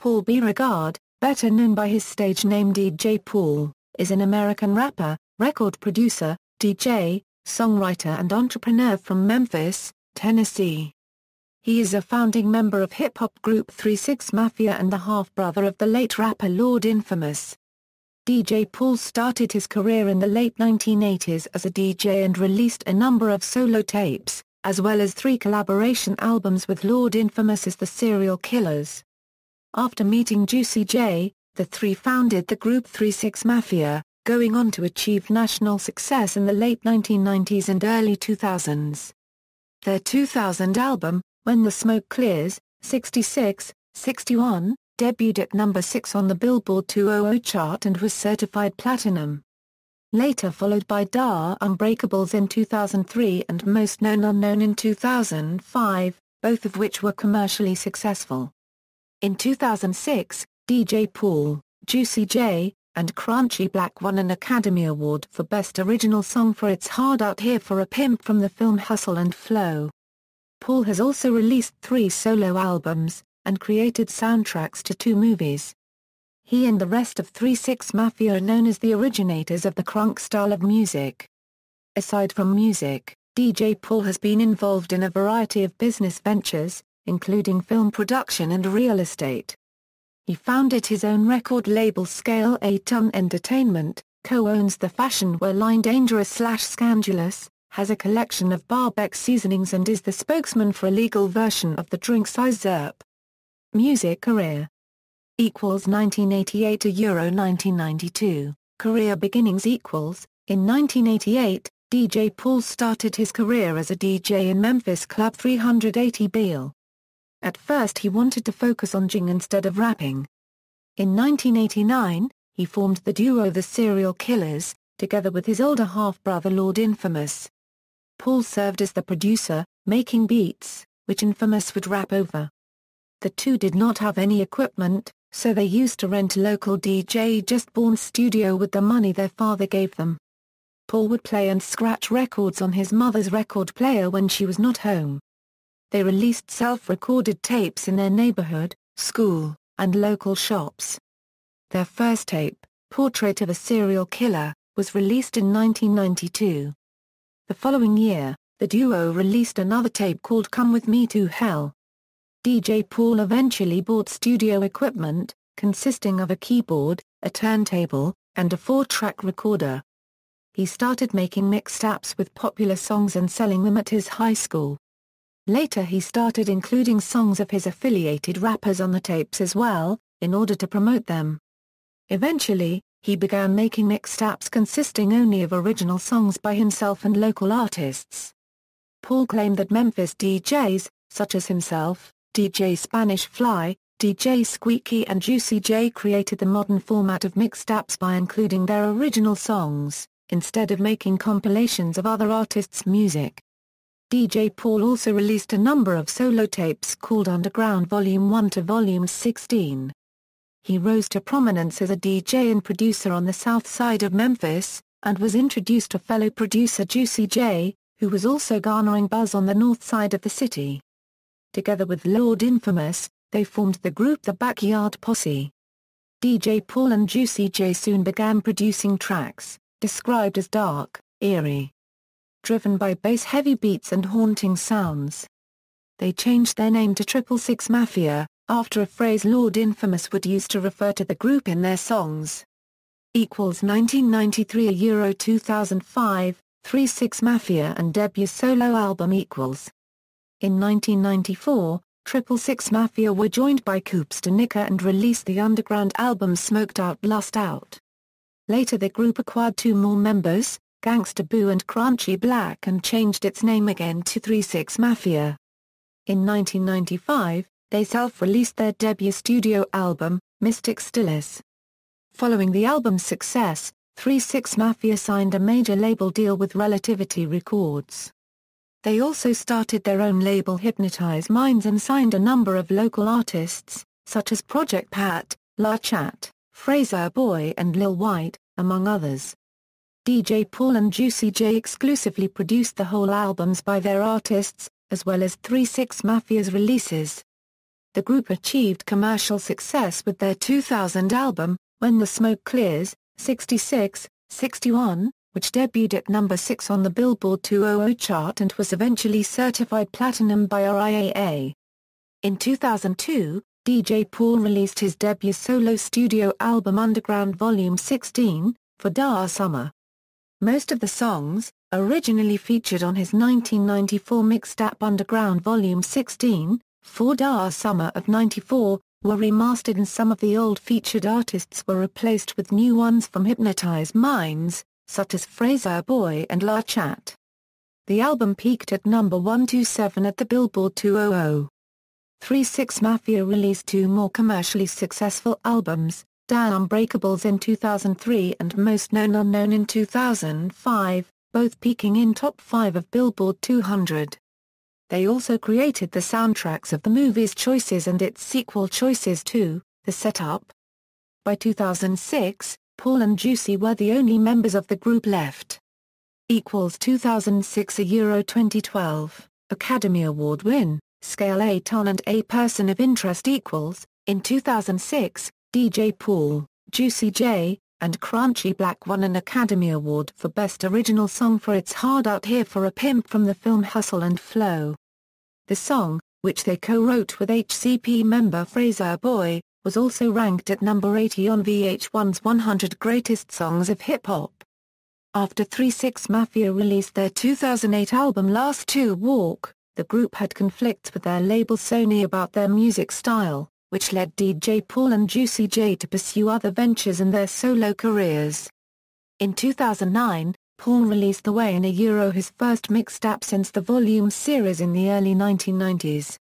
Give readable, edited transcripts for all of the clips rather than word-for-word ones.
Paul Beauregard, better known by his stage name DJ Paul, is an American rapper, record producer, DJ, songwriter and entrepreneur from Memphis, Tennessee. He is a founding member of hip-hop group 3 6 Mafia and the half-brother of the late rapper Lord Infamous. DJ Paul started his career in the late 1980s as a DJ and released a number of solo tapes, as well as 3 collaboration albums with Lord Infamous as the Serial Killaz. After meeting Juicy J, the three founded the group 3 6 Mafia, going on to achieve national success in the late 1990s and early 2000s. Their 2000 album, When the Smoke Clears, 66-61, debuted at number 6 on the Billboard 200 chart and was certified platinum. Later followed by Unbreakables in 2003 and Most Known Unknown in 2005, both of which were commercially successful. In 2006, DJ Paul, Juicy J, and Crunchy Black won an Academy Award for Best Original Song for its Hard Out Here for a Pimp from the film Hustle and Flow. Paul has also released 3 solo albums, and created soundtracks to 2 movies. He and the rest of 3 6 Mafia are known as the originators of the crunk style of music. Aside from music, DJ Paul has been involved in a variety of business ventures, including film production and real estate. He founded his own record label Scale A Ton Entertainment, co-owns the fashion wear line Dangerous/Scandalous, has a collection of Barbeck seasonings and is the spokesman for a legal version of the drink Sizzurp. Music career 1988 to 1992, career beginnings In 1988, DJ Paul started his career as a DJ in Memphis Club 380 Beale. At first he wanted to focus on DJing instead of rapping. In 1989, he formed the duo The Serial Killaz, together with his older half-brother Lord Infamous. Paul served as the producer, making beats, which Infamous would rap over. The two did not have any equipment, so they used to rent a local DJ just born studio with the money their father gave them. Paul would play and scratch records on his mother's record player when she was not home. They released self-recorded tapes in their neighborhood, school, and local shops. Their first tape, Portrait of a Serial Killer, was released in 1992. The following year, the duo released another tape called Come With Me to Hell. DJ Paul eventually bought studio equipment, consisting of a keyboard, a turntable, and a 4-track recorder. He started making mixtapes with popular songs and selling them at his high school. Later he started including songs of his affiliated rappers on the tapes as well, in order to promote them. Eventually, he began making mixtapes consisting only of original songs by himself and local artists. Paul claimed that Memphis DJs, such as himself, DJ Spanish Fly, DJ Squeaky and Juicy J created the modern format of mixtapes by including their original songs, instead of making compilations of other artists' music. DJ Paul also released a number of solo tapes called Underground Volume 1 to Volume 16. He rose to prominence as a DJ and producer on the south side of Memphis, and was introduced to fellow producer Juicy J, who was also garnering buzz on the north side of the city. Together with Lord Infamous, they formed the group The Backyard Posse. DJ Paul and Juicy J soon began producing tracks, described as dark, eerie, driven by bass-heavy beats and haunting sounds. They changed their name to 666 Mafia, after a phrase Lord Infamous would use to refer to the group in their songs. 1993 to 2005, 3 6 Mafia and debut solo album In 1994, 666 Mafia were joined by Coops Danica and released the underground album Smoked Out Blast Out. Later the group acquired 2 more members, Gangsta Boo and Crunchy Black, and changed its name again to 3 6 Mafia. In 1995, they self-released their debut studio album, Mystic Stillers. Following the album's success, 3 6 Mafia signed a major label deal with Relativity Records. They also started their own label Hypnotize Minds and signed a number of local artists, such as Project Pat, La Chat, Fraser Boy and Lil White, among others. DJ Paul and Juicy J exclusively produced the whole albums by their artists, as well as 3 6 Mafia's releases. the group achieved commercial success with their 2000 album, When the Smoke Clears, 66, 61, which debuted at number 6 on the Billboard 200 chart and was eventually certified platinum by RIAA. In 2002, DJ Paul released his debut solo studio album Underground Volume 16, For Da Summer. Most of the songs, originally featured on his 1994 mixtape Underground Volume 16, For Da Summer of '94, were remastered and some of the old featured artists were replaced with new ones from Hypnotized Minds, such as Fraser Boy and La Chat. The album peaked at number 127 at the Billboard 200. 3-6 Mafia released two more commercially successful albums, Unbreakables in 2003 and Most Known Unknown in 2005, both peaking in top 5 of Billboard 200. They also created the soundtracks of the movies Choices and its sequel Choices 2, The Setup. By 2006, Paul and Juicy were the only members of the group left. 2006 Euro 2012, Academy Award win, Scale A Ton and A Person of Interest equals, in 2006, DJ Paul, Juicy J, and Crunchy Black won an Academy Award for Best Original Song for It's Hard Out Here for a Pimp from the film Hustle and Flow. The song, which they co-wrote with HCP member Fraser Boy, was also ranked at number 80 on VH1's 100 Greatest Songs of Hip Hop. After 3-6 Mafia released their 2008 album Last to Walk, the group had conflicts with their label Sony about their music style, which led DJ Paul and Juicy J to pursue other ventures in their solo careers. In 2009, Paul released The Way in a Euro, his first mixtape since the Volume series in the early 1990s.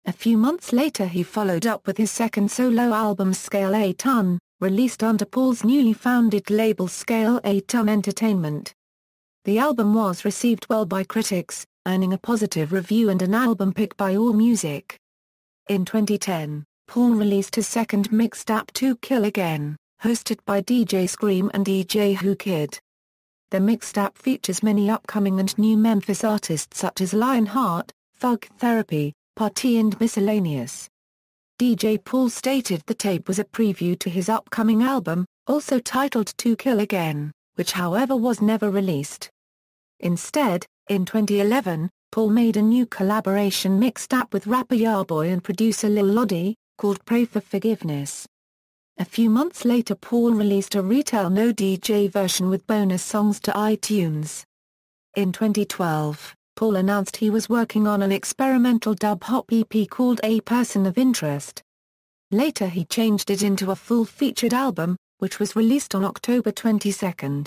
A few months later he followed up with his second solo album Scale A Ton, released under Paul's newly founded label Scale A Ton Entertainment. The album was received well by critics, earning a positive review and an album pick by AllMusic. In 2010, Paul released his second mixtape To Kill Again, hosted by DJ Scream and DJ Who Kid. The mixtape features many upcoming and new Memphis artists such as Lionheart, Thug Therapy, Party and Miscellaneous. DJ Paul stated the tape was a preview to his upcoming album, also titled To Kill Again, which however was never released. Instead, in 2011, Paul made a new collaboration mixtape with rapper Yahboy and producer Lil Lodi, called Pray for Forgiveness. A few months later Paul released a retail no DJ version with bonus songs to iTunes. In 2012, Paul announced he was working on an experimental dub-hop EP called A Person of Interest. Later he changed it into a full-featured album, which was released on October 22.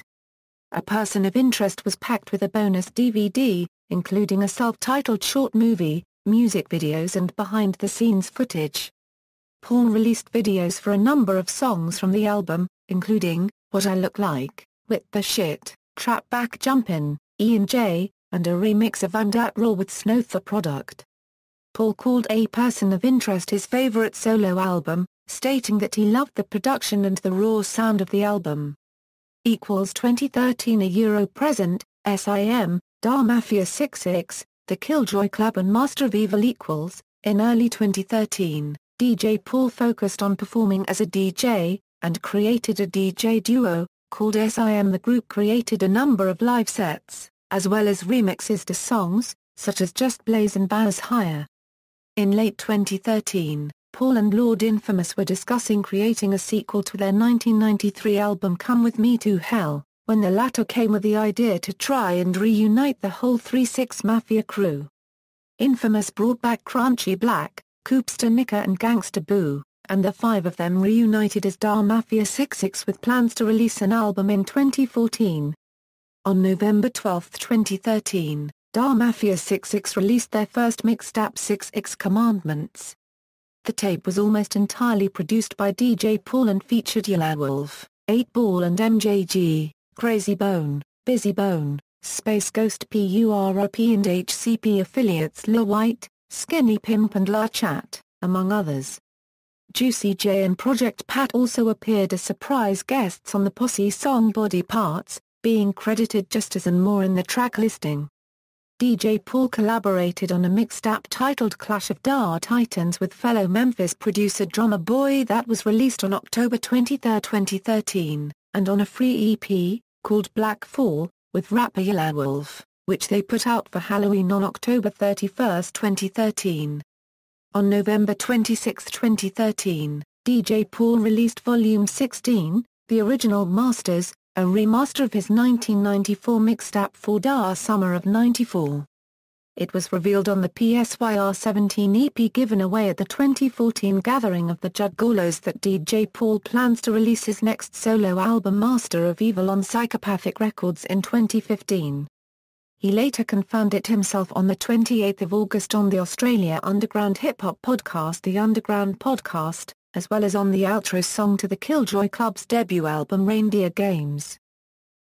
A Person of Interest was packed with a bonus DVD, including a self-titled short movie, music videos and behind-the-scenes footage. Paul released videos for a number of songs from the album, including What I Look Like, With the Shit, Trap Back Jumpin', E&J, and a remix of I'm Dat Raw with Snow the Product. Paul called A Person of Interest his favorite solo album, stating that he loved the production and the raw sound of the album. 2013 Euro present, SIM, Da Mafia 6-6, The Killjoy Club and Master of Evil in early 2013. DJ Paul focused on performing as a DJ, and created a DJ duo, called SIM. The group created a number of live sets, as well as remixes to songs, such as Just Blaze and Baz Higher. In late 2013, Paul and Lord Infamous were discussing creating a sequel to their 1993 album Come With Me to Hell, when the latter came with the idea to try and reunite the whole 3-6 Mafia crew. Infamous brought back Crunchy Black, Koopster Nika and Gangsta Boo, and the five of them reunited as Da Mafia 6-6 with plans to release an album in 2014. On November 12, 2013, Da Mafia 6-6 released their first mixtape 6-6 Commandments. The tape was almost entirely produced by DJ Paul and featured Yellow Wolf, 8 Ball and MJG, Crazy Bone, Busy Bone, Space Ghost PURP and HCP affiliates Lil White, Skinny Pimp and La Chat, among others. Juicy J and Project Pat also appeared as surprise guests on the Posse song Body Parts, being credited just as and more in the track listing. DJ Paul collaborated on a mixtape titled Clash of Da Titans with fellow Memphis producer Drummer Boy that was released on October 23, 2013, and on a free EP, called Black Fall, with rapper Yellow Wolf, which they put out for Halloween on October 31, 2013. On November 26, 2013, DJ Paul released Volume 16, The Original Masters, a remaster of his 1994 mixtape For Da Summer of '94. It was revealed on the PSYR 17 EP given away at the 2014 gathering of the Juggalos that DJ Paul plans to release his next solo album Master of Evil on Psychopathic Records in 2015. He later confirmed it himself on the 28th of August on the Australia underground hip-hop podcast The Underground Podcast, as well as on the outro song to the Killjoy Club's debut album Reindeer Games.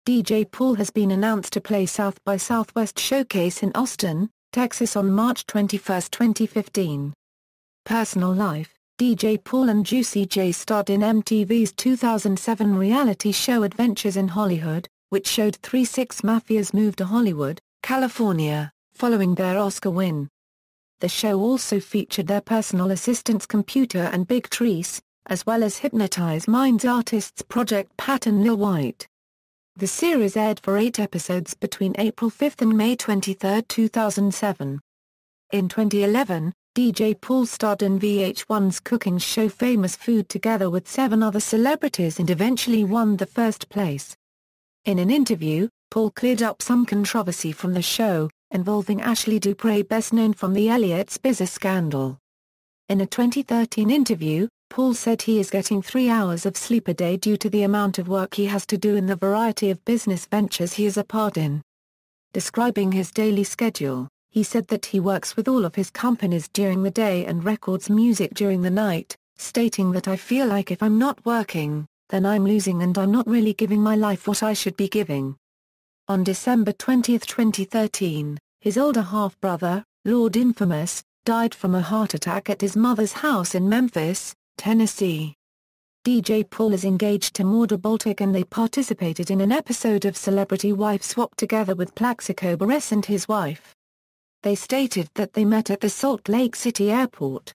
DJ Paul has been announced to play South by Southwest Showcase in Austin, Texas on March 21, 2015. Personal life: DJ Paul and Juicy J starred in MTV's 2007 reality show Adventures in Hollywood, which showed 3 6 Mafia's move to Hollywood, California, following their Oscar win. The show also featured their personal assistants Computer and Big Treese, as well as Hypnotize Minds artists Project Pat and Lil White. The series aired for 8 episodes between April 5 and May 23, 2007. In 2011, DJ Paul starred in VH1's cooking show Famous Food together with 7 other celebrities and eventually won the first place. In an interview, Paul cleared up some controversy from the show, involving Ashley Dupre, best known from the Elliot Spitzer scandal. In a 2013 interview, Paul said he is getting 3 hours of sleep a day due to the amount of work he has to do in the variety of business ventures he is a part in. Describing his daily schedule, he said that he works with all of his companies during the day and records music during the night, stating that I feel like if I'm not working, then I'm losing and I'm not really giving my life what I should be giving. On December 20, 2013, his older half-brother, Lord Infamous, died from a heart attack at his mother's house in Memphis, Tennessee. DJ Paul is engaged to Mauda Baltic and they participated in an episode of Celebrity Wife Swap together with Plaxico Burress and his wife. They stated that they met at the Salt Lake City airport.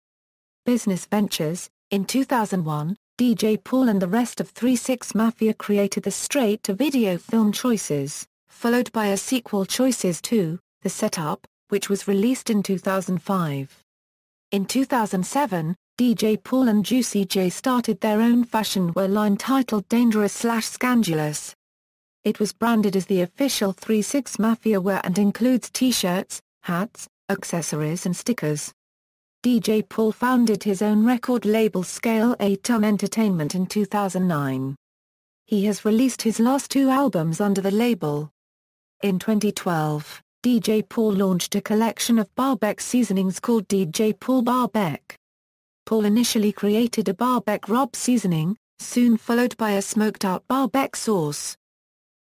Business ventures: in 2001, DJ Paul and the rest of 3 6 Mafia created the straight-to-video film Choices, followed by a sequel Choices 2, The Setup, which was released in 2005. In 2007, DJ Paul and Juicy J started their own fashion wear line titled Dangerous/Scandalous. It was branded as the official 3 6 Mafia wear and includes t-shirts, hats, accessories and stickers. DJ Paul founded his own record label Scale A Ton Entertainment in 2009. He has released his last 2 albums under the label. In 2012, DJ Paul launched a collection of barbecue seasonings called DJ Paul Barbecue. Paul initially created a barbecue rub seasoning, soon followed by a smoked-out barbecue sauce.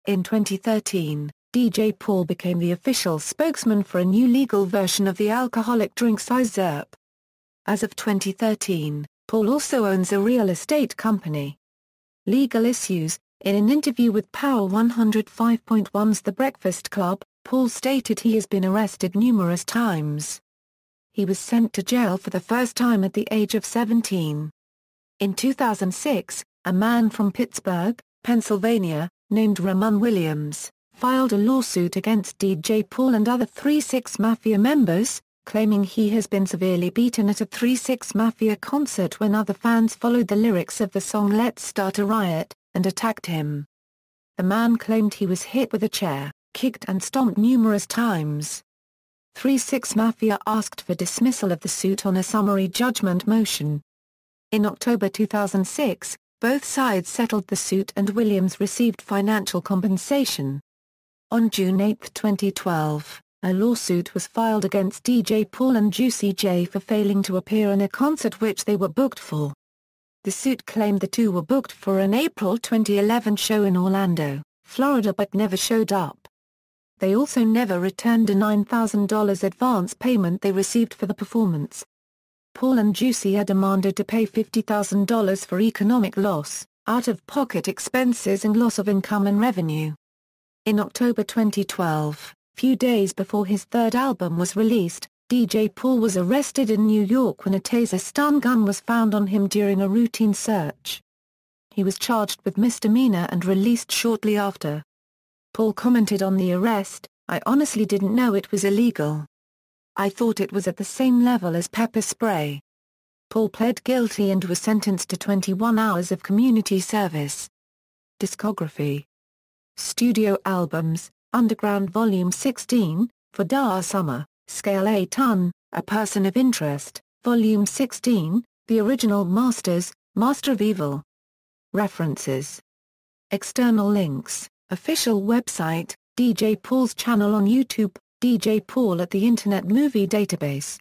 In 2013, DJ Paul became the official spokesman for a new legal version of the alcoholic drink Zerp. As of 2013, Paul also owns a real estate company. Legal issues: in an interview with Power 105.1's The Breakfast Club, Paul stated he has been arrested numerous times. He was sent to jail for the first time at the age of 17. In 2006, a man from Pittsburgh, Pennsylvania, named Ramon Williams, filed a lawsuit against DJ Paul and other 3 6 Mafia members, claiming he has been severely beaten at a 3 6 Mafia concert when other fans followed the lyrics of the song Let's Start a Riot, and attacked him. The man claimed he was hit with a chair, kicked and stomped numerous times. 3 6 Mafia asked for dismissal of the suit on a summary judgment motion. In October 2006, both sides settled the suit and Williams received financial compensation. On June 8, 2012, a lawsuit was filed against DJ Paul and Juicy J for failing to appear in a concert which they were booked for. The suit claimed the two were booked for an April 2011 show in Orlando, Florida but never showed up. They also never returned a $9,000 advance payment they received for the performance. Paul and Juicy are demanded to pay $50,000 for economic loss, out-of-pocket expenses and loss of income and revenue. In October 2012, Few days before his third album was released, DJ Paul was arrested in New York when a Taser stun gun was found on him during a routine search. He was charged with misdemeanor and released shortly after. Paul commented on the arrest, "I honestly didn't know it was illegal. I thought it was at the same level as pepper spray." Paul pled guilty and was sentenced to 21 hours of community service. Discography. Studio albums: Underground Volume 16, For Da Summer, Scale A Ton, A Person of Interest, Volume 16, The Original Masters, Master of Evil. References. External links: Official website, DJ Paul's channel on YouTube, DJ Paul at the Internet Movie Database.